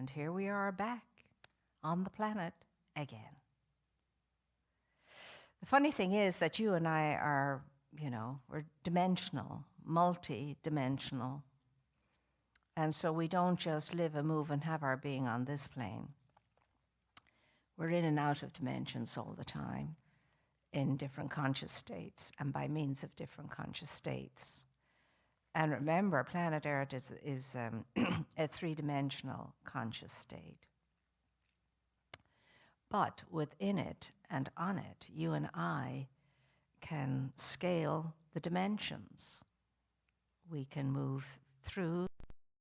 And here we are back on the planet again. The funny thing is that you and I are, we're dimensional, multi-dimensional. And so we don't just live and move and have our being on this plane. We're in and out of dimensions all the time, in different conscious states and by means of different conscious states. And remember, planet Earth is a three-dimensional conscious state. But within it and on it, you and I can scale the dimensions. We can move through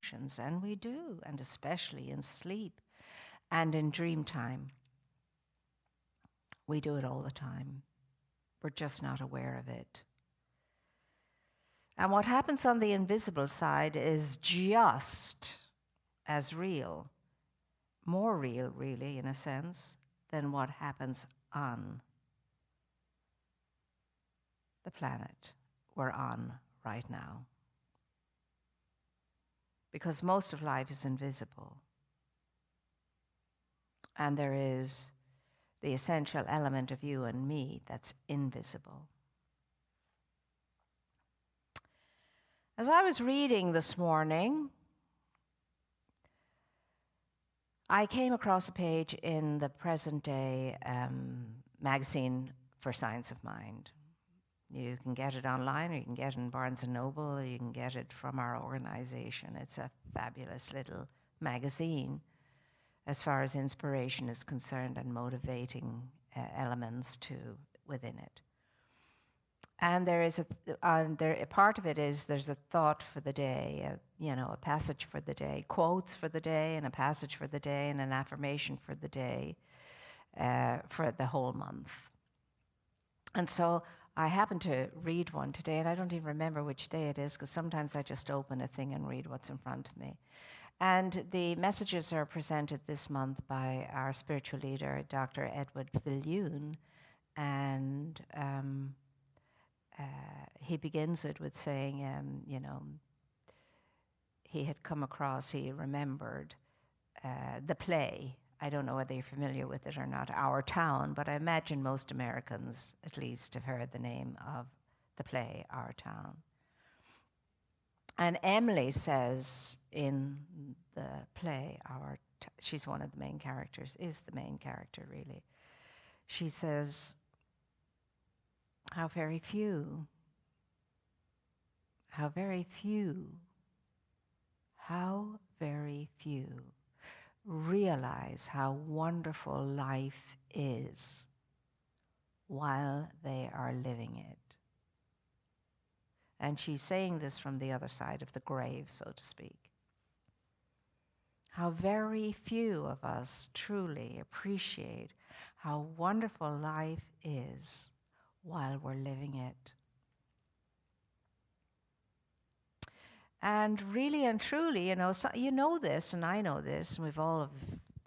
dimensions, and we do, and especially in sleep and in dream time. We do it all the time. We're just not aware of it. And what happens on the invisible side is just as real, more real, really, in a sense, than what happens on the planet we're on right now. Because most of life is invisible. And there is the essential element of you and me that's invisible. As I was reading this morning, I came across a page in the present day magazine for Science of Mind. You can get it online, or you can get it in Barnes & Noble, or you can get it from our organization. It's a fabulous little magazine as far as inspiration is concerned and motivating elements within it. And there is a part of it is there's a thought for the day, a passage for the day, quotes for the day, and a passage for the day, and an affirmation for the day, for the whole month. And so I happened to read one today, and I don't even remember which day it is, because sometimes I just open a thing and read what's in front of me. And the messages are presented this month by our spiritual leader, Dr. Edward Viljoen, and he begins it with saying, he remembered the play. I don't know whether you're familiar with it or not, Our Town, but I imagine most Americans at least have heard the name of the play, Our Town. And Emily says in the play, she's one of the main characters, is the main character really. She says, how very few realize how wonderful life is while they are living it. And she's saying this from the other side of the grave, so to speak. How very few of us truly appreciate how wonderful life is while we're living it. And really and truly, you know this, and I know this, and we've all of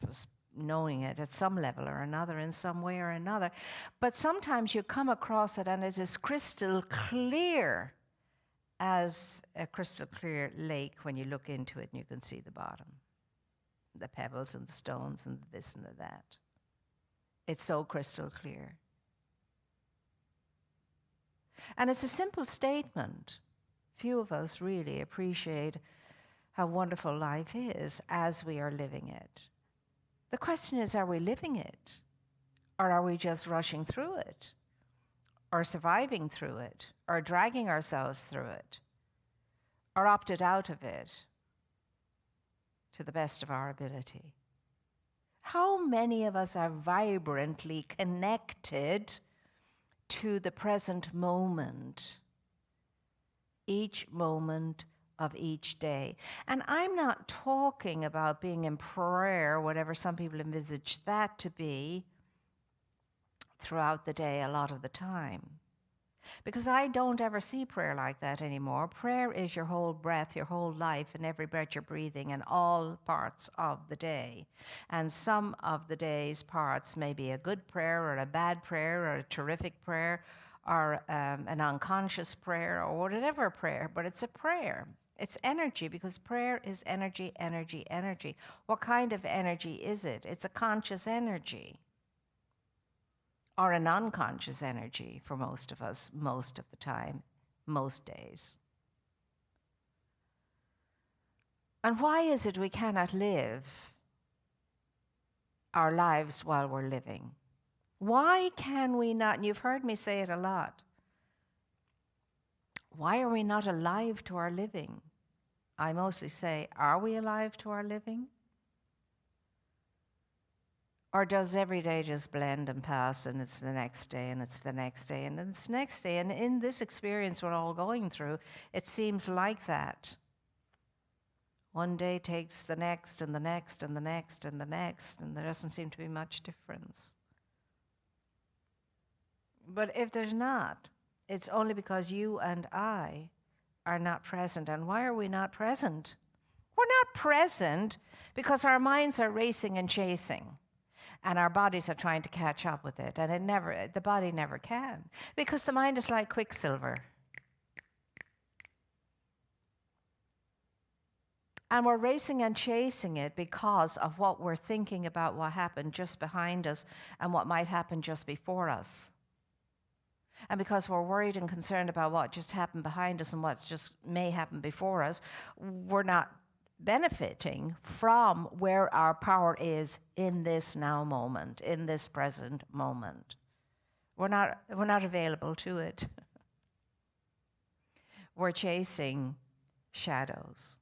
us knowing it at some level or another, in some way or another. But sometimes you come across it and it is crystal clear as a crystal clear lake when you look into it and you can see the bottom. The pebbles and the stones and this and the that. It's so crystal clear. And it's a simple statement. Few of us really appreciate how wonderful life is as we are living it. The question is, are we living it? Or are we just rushing through it? Or surviving through it? Or dragging ourselves through it? Or opted out of it to the best of our ability? How many of us are vibrantly connected to the present moment? Each moment of each day. And I'm not talking about being in prayer, whatever some people envisage that to be, throughout the day a lot of the time. Because I don't ever see prayer like that anymore. Prayer is your whole breath, your whole life, and every breath you're breathing in all parts of the day. And some of the day's parts may be a good prayer or a bad prayer or a terrific prayer or an unconscious prayer or whatever prayer, but it's a prayer. It's energy, because prayer is energy, energy, energy. What kind of energy is it? It's a conscious energy, or an unconscious energy for most of us, most of the time, most days. And why is it we cannot live our lives while we're living? Why can we not? And you've heard me say it a lot. Why are we not alive to our living? I mostly say, are we alive to our living? Or does every day just blend and pass, and it's the next day, and it's the next day, and it's the next day? And in this experience we're all going through, it seems like that. One day takes the next, and the next, and the next, and the next, and there doesn't seem to be much difference. But if there's not, it's only because you and I are not present. And why are we not present? We're not present because our minds are racing and chasing, and our bodies are trying to catch up with it. And the body never can, because the mind is like quicksilver. And we're racing and chasing it because of what we're thinking about what happened just behind us and what might happen just before us. And because we're worried and concerned about what just happened behind us and what just may happen before us, we're not benefiting from where our power is in this now moment, in this present moment. We're not available to it. We're chasing shadows,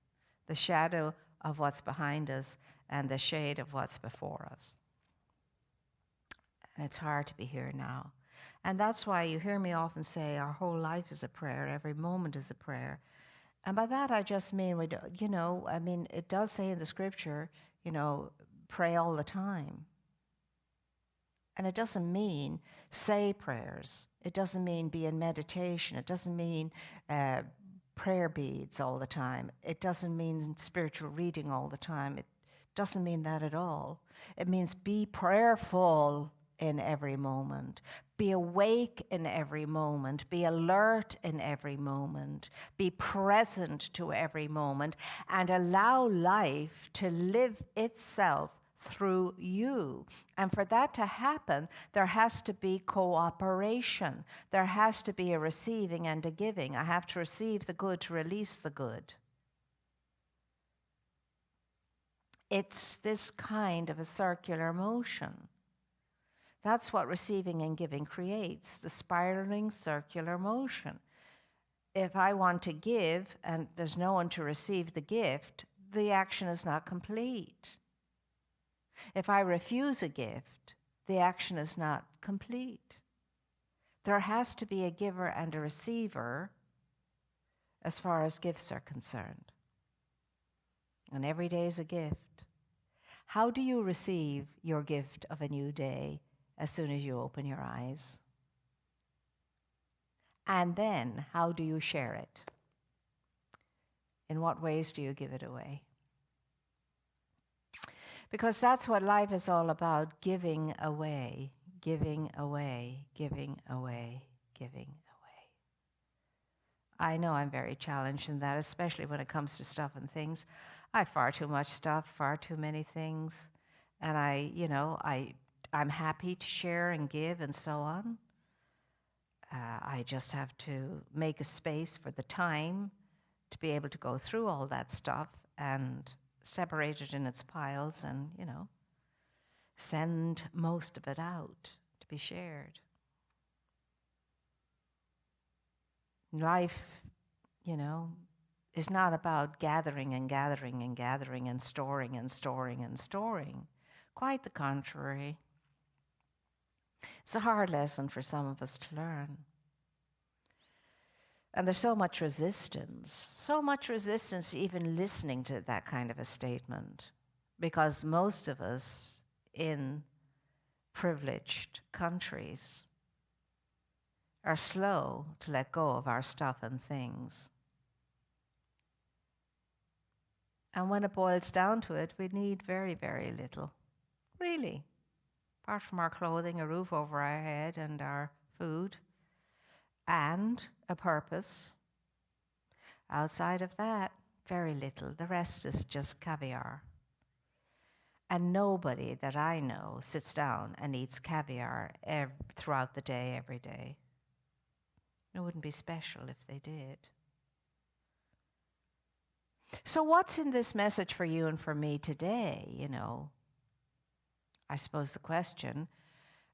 the shadow of what's behind us and the shade of what's before us. And it's hard to be here now. And that's why you hear me often say our whole life is a prayer, every moment is a prayer. And by that I just mean, it does say in the scripture, pray all the time. And it doesn't mean say prayers. It doesn't mean be in meditation. It doesn't mean prayer beads all the time. It doesn't mean spiritual reading all the time. It doesn't mean that at all. It means be prayerful in every moment. Be awake in every moment. Be alert in every moment. Be present to every moment, and allow life to live itself through you. And for that to happen, there has to be cooperation. There has to be a receiving and a giving. I have to receive the good to release the good. It's this kind of a circular motion. That's what receiving and giving creates, the spiraling circular motion. If I want to give and there's no one to receive the gift, the action is not complete. If I refuse a gift, the action is not complete. There has to be a giver and a receiver as far as gifts are concerned. And every day is a gift. How do you receive your gift of a new day? As soon as you open your eyes. And then, how do you share it? In what ways do you give it away? Because that's what life is all about, giving away, giving away, giving away, giving away. I know I'm very challenged in that, especially when it comes to stuff and things. I have far too much stuff, far too many things. And I'm happy to share and give and so on. I just have to make a space for the time to be able to go through all that stuff and separate it in its piles and, send most of it out to be shared. Life, is not about gathering and gathering and gathering and storing and storing and storing. Quite the contrary. It's a hard lesson for some of us to learn. And there's so much resistance to even listening to that kind of a statement, because most of us in privileged countries are slow to let go of our stuff and things. And when it boils down to it, we need very, very little, really. Apart from our clothing, a roof over our head, and our food, and a purpose. Outside of that, very little. The rest is just caviar. And nobody that I know sits down and eats caviar throughout the day, every day. It wouldn't be special if they did. So what's in this message for you and for me today, you know? I suppose the question,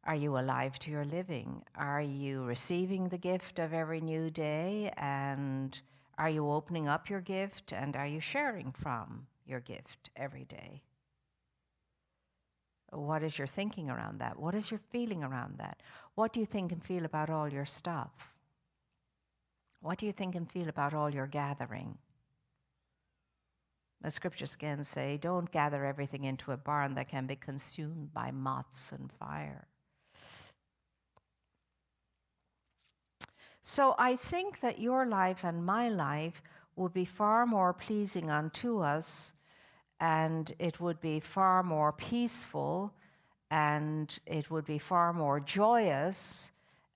are you alive to your living? Are you receiving the gift of every new day? And are you opening up your gift? And are you sharing from your gift every day? What is your thinking around that? What is your feeling around that? What do you think and feel about all your stuff? What do you think and feel about all your gathering? The scriptures again say, don't gather everything into a barn that can be consumed by moths and fire. So I think that your life and my life would be far more pleasing unto us, and it would be far more peaceful, and it would be far more joyous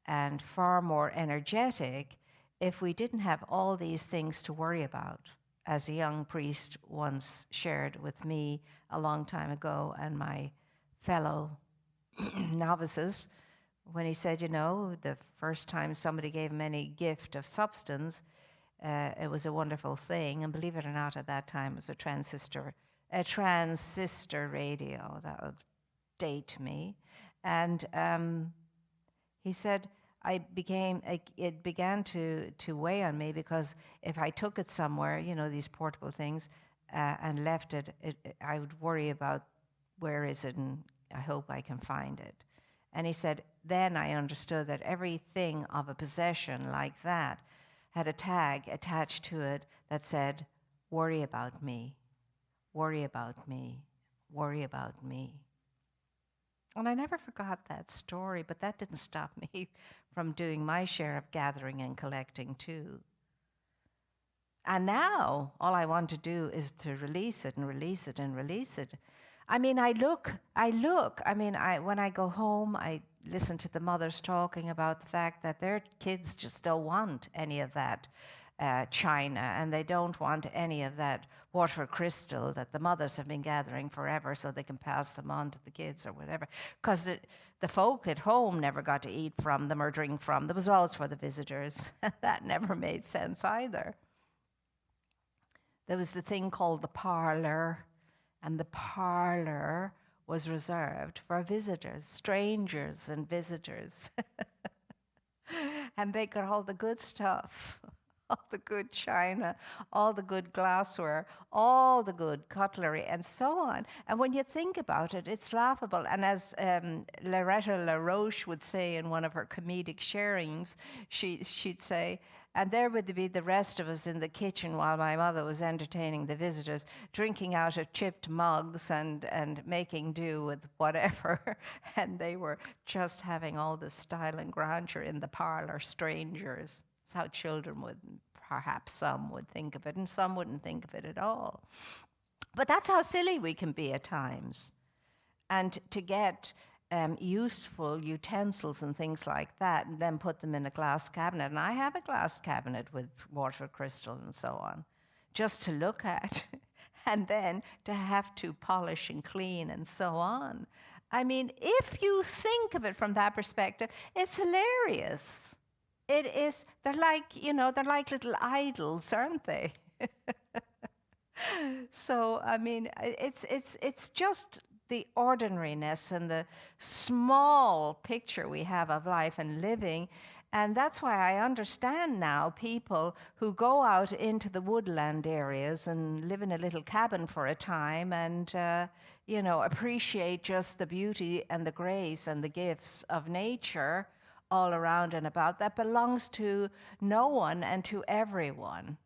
and far more energetic if we didn't have all these things to worry about. As a young priest once shared with me a long time ago and my fellow novices, when he said, you know, the first time somebody gave him any gift of substance, it was a wonderful thing. And believe it or not, at that time it was a transistor radio. That would date me. And he said, it began to weigh on me, because if I took it somewhere, you know, these portable things, and left it, I would worry about where is it, and I hope I can find it. And he said, then I understood that everything of a possession like that had a tag attached to it that said, worry about me, worry about me, worry about me. And I never forgot that story, but that didn't stop me from doing my share of gathering and collecting too. And now all I want to do is to release it and release it and release it. I mean, when I go home, I listen to the mothers talking about the fact that their kids just don't want any of that china, and they don't want any of that water crystal that the mothers have been gathering forever so they can pass them on to the kids or whatever. Because the folk at home never got to eat from them or drink from them. It was always for the visitors. That never made sense either. There was the thing called the parlor, and the parlor was reserved for visitors, strangers and visitors. And they got all the good stuff. All the good china, all the good glassware, all the good cutlery, and so on. And when you think about it, it's laughable. And as Loretta LaRoche would say in one of her comedic sharings, she'd say, and there would be the rest of us in the kitchen while my mother was entertaining the visitors, drinking out of chipped mugs and making do with whatever. And they were just having all the style and grandeur in the parlor, strangers. It's how children would, perhaps some would think of it, and some wouldn't think of it at all. But that's how silly we can be at times. And to get useful utensils and things like that, and then put them in a glass cabinet. And I have a glass cabinet with water crystal and so on, just to look at, and then to have to polish and clean and so on. I mean, if you think of it from that perspective, it's hilarious. It is, they're like little idols, aren't they? So, I mean, it's just the ordinariness and the small picture we have of life and living. And that's why I understand now people who go out into the woodland areas and live in a little cabin for a time and, appreciate just the beauty and the grace and the gifts of nature all around and about that belongs to no one and to everyone,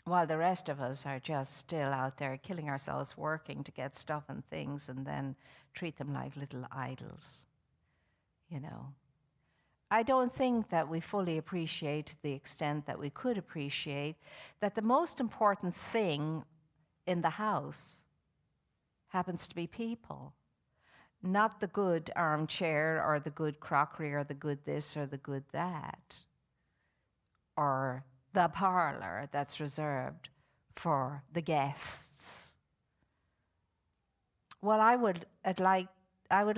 while the rest of us are just still out there killing ourselves working to get stuff and things and then treat them like little idols. I don't think that we fully appreciate, to the extent that we could appreciate, that the most important thing in the house happens to be people. Not the good armchair or the good crockery or the good this or the good that, or the parlor that's reserved for the guests. Well, I would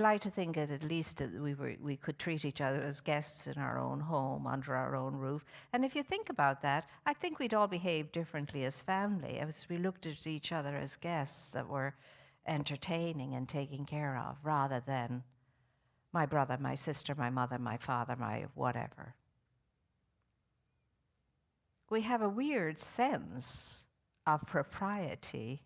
like to think that at least we could treat each other as guests in our own home, under our own roof. And if you think about that, I think we'd all behave differently as family, as we looked at each other as guests that were entertaining and taking care of, rather than my brother, my sister, my mother, my father, my whatever. We have a weird sense of propriety.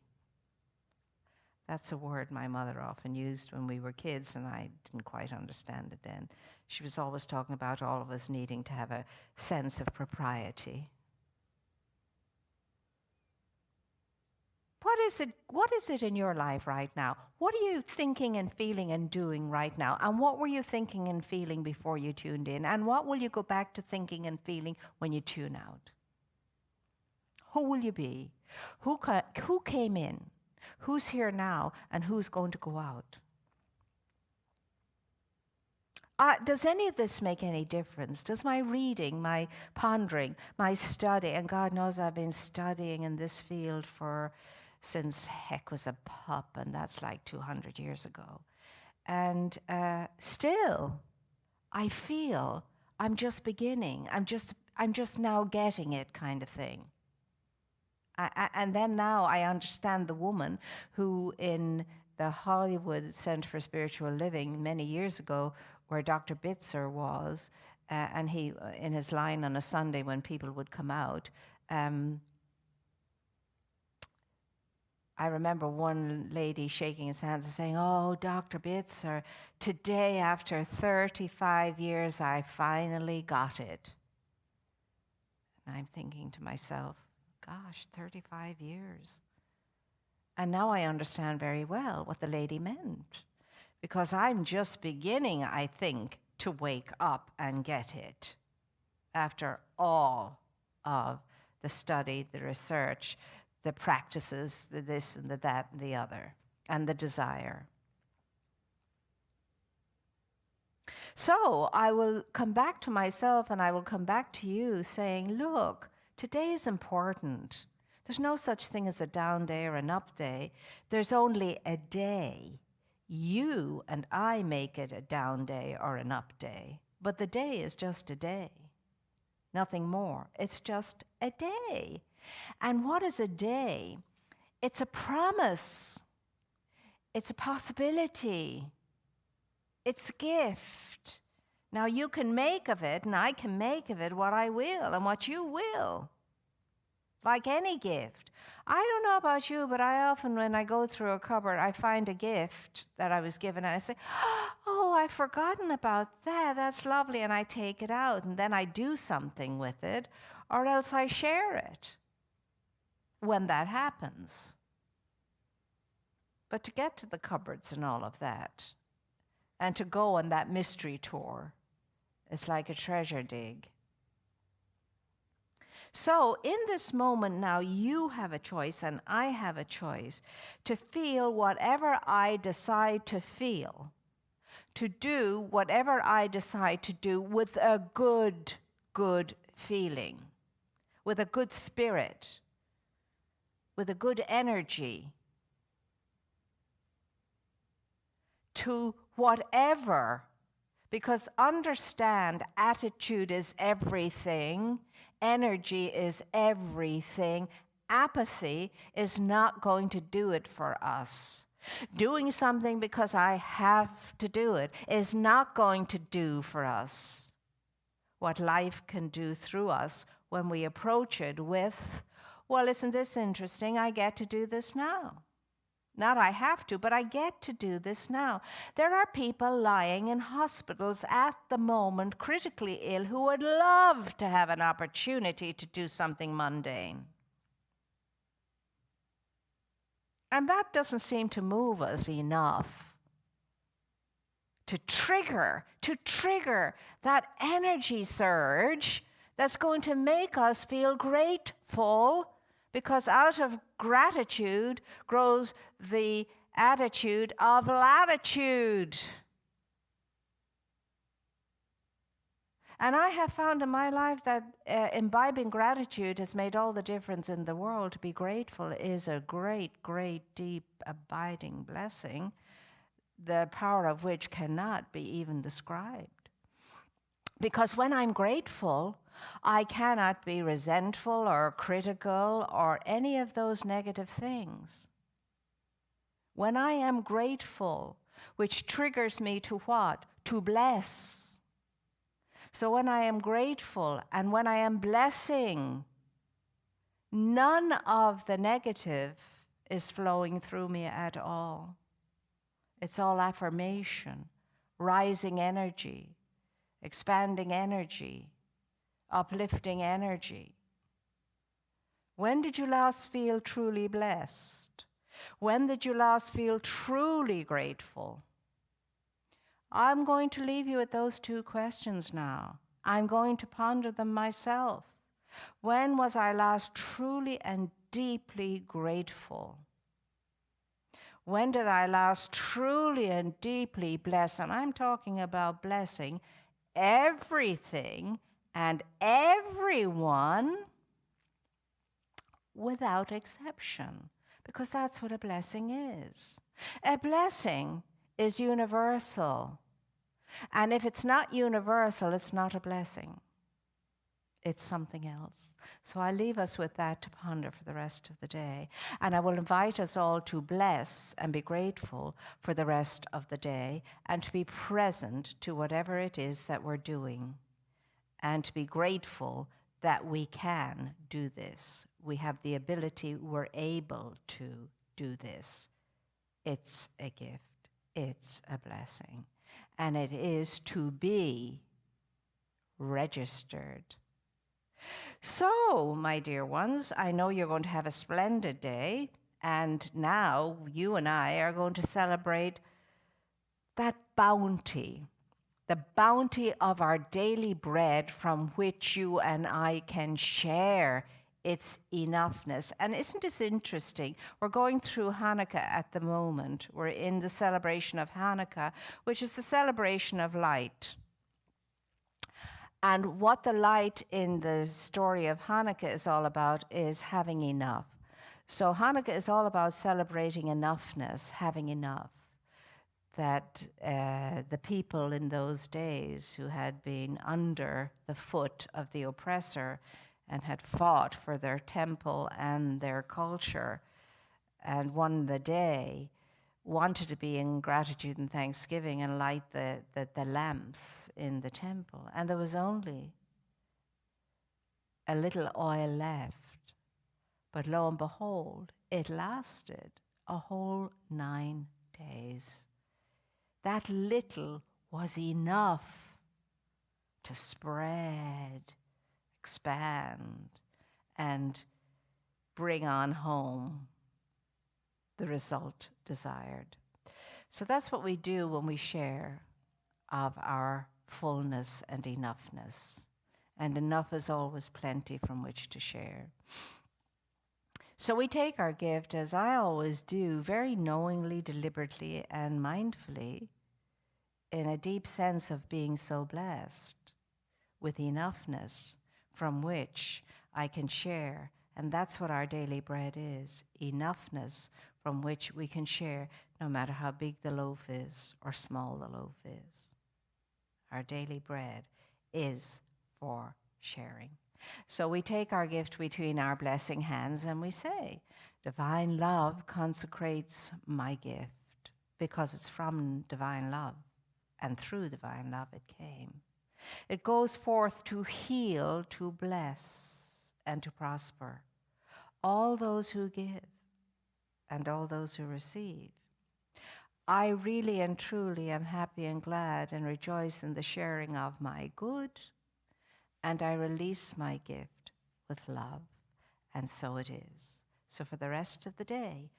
That's a word my mother often used when we were kids, and I didn't quite understand it then. She was always talking about all of us needing to have a sense of propriety. What is it in your life right now? What are you thinking and feeling and doing right now? And what were you thinking and feeling before you tuned in? And what will you go back to thinking and feeling when you tune out? Who will you be? Who came in? Who's here now? And who's going to go out? Does any of this make any difference? Does my reading, my pondering, my study, and God knows I've been studying in this field since Heck was a pup, and that's like 200 years ago. And still, I feel I'm just beginning. I'm just now getting it, kind of thing. And then now I understand the woman who in the Hollywood Center for Spiritual Living many years ago, where Dr. Bitzer was, and he, in his line on a Sunday when people would come out, I remember one lady shaking his hands and saying, "Oh, Dr. Bitzer, today after 35 years, I finally got it." And I'm thinking to myself, gosh, 35 years. And now I understand very well what the lady meant, because I'm just beginning, I think, to wake up and get it after all of the study, the research, the practices, the this and the that and the other, and the desire. So I will come back to myself, and I will come back to you saying, look, today is important. There's no such thing as a down day or an up day. There's only a day. You and I make it a down day or an up day. But the day is just a day. Nothing more. It's just a day. And what is a day? It's a promise. It's a possibility. It's a gift. Now you can make of it, and I can make of it what I will and what you will. Like any gift. I don't know about you, but I often, when I go through a cupboard, I find a gift that I was given, and I say, oh, I've forgotten about that. That's lovely. And I take it out, and then I do something with it, or else I share it when that happens. But to get to the cupboards and all of that, and to go on that mystery tour, is like a treasure dig. So in this moment now, you have a choice and I have a choice to feel whatever I decide to feel, to do whatever I decide to do with a good feeling, with a good spirit, with a good energy, to whatever. Because understand, attitude is everything, energy is everything. Apathy is not going to do it for us. Doing something because I have to do it is not going to do for us what life can do through us when we approach it with, well, isn't this interesting? I get to do this now. Not I have to, but I get to do this now. There are people lying in hospitals at the moment, critically ill, who would love to have an opportunity to do something mundane. And that doesn't seem to move us enough to trigger that energy surge that's going to make us feel grateful. Because out of gratitude grows the attitude of latitude. And I have found in my life that imbibing gratitude has made all the difference in the world. To be grateful is a great, great, deep, abiding blessing, the power of which cannot be even described. Because when I'm grateful, I cannot be resentful or critical or any of those negative things. When I am grateful, which triggers me to what? To bless. So when I am grateful and when I am blessing, none of the negative is flowing through me at all. It's all affirmation, rising energy, expanding energy, uplifting energy. When did you last feel truly blessed? When did you last feel truly grateful? I'm going to leave you with those two questions now. I'm going to ponder them myself. When was I last truly and deeply grateful? When did I last truly and deeply bless? And I'm talking about blessing everything and everyone without exception, because that's what a blessing is. A blessing is universal. And if it's not universal, it's not a blessing. It's something else. So I leave us with that to ponder for the rest of the day. And I will invite us all to bless and be grateful for the rest of the day and to be present to whatever it is that we're doing and to be grateful that we can do this. We have the ability, we're able to do this. It's a gift. It's a blessing. And it is to be registered. So, my dear ones, I know you're going to have a splendid day, and now you and I are going to celebrate that bounty, the bounty of our daily bread from which you and I can share its enoughness. And isn't this interesting? We're going through Hanukkah at the moment. We're in the celebration of Hanukkah, which is the celebration of light. And what the light in the story of Hanukkah is all about is having enough. So Hanukkah is all about celebrating enoughness, having enough. That the people in those days who had been under the foot of the oppressor and had fought for their temple and their culture and won the day, wanted to be in gratitude and thanksgiving and light the lamps in the temple. And there was only a little oil left. But lo and behold, it lasted a whole 9 days. That little was enough to spread, expand, and bring on home the result desired. So that's what we do when we share of our fullness and enoughness. And enough is always plenty from which to share. So we take our gift, as I always do, very knowingly, deliberately, and mindfully, in a deep sense of being so blessed with enoughness from which I can share. And that's what our daily bread is, enoughness from which we can share, no matter how big the loaf is or small the loaf is. Our daily bread is for sharing. So we take our gift between our blessing hands and we say, divine love consecrates my gift, because it's from divine love and through divine love it came. It goes forth to heal, to bless, and to prosper all those who give and all those who receive. I really and truly am happy and glad and rejoice in the sharing of my good, and I release my gift with love, and so it is. So for the rest of the day,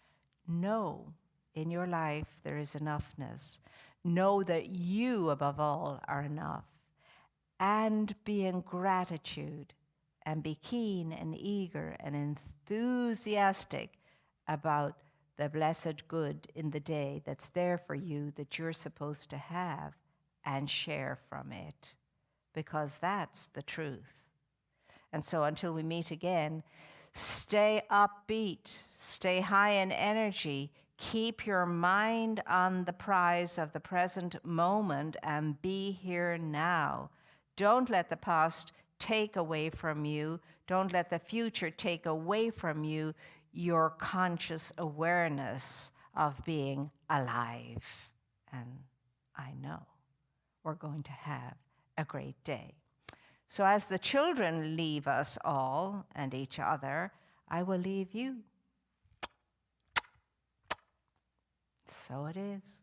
know in your life there is enoughness. Know that you, above all, are enough, and be in gratitude, and be keen and eager and enthusiastic about the blessed good in the day that's there for you, that you're supposed to have and share from it. because that's the truth. And so until we meet again, stay upbeat, stay high in energy, keep your mind on the prize of the present moment and be here now. Don't let the past take away from you. Don't let the future take away from you your conscious awareness of being alive. And I know we're going to have a great day. So as the children leave us all and each other, I will leave you. So it is.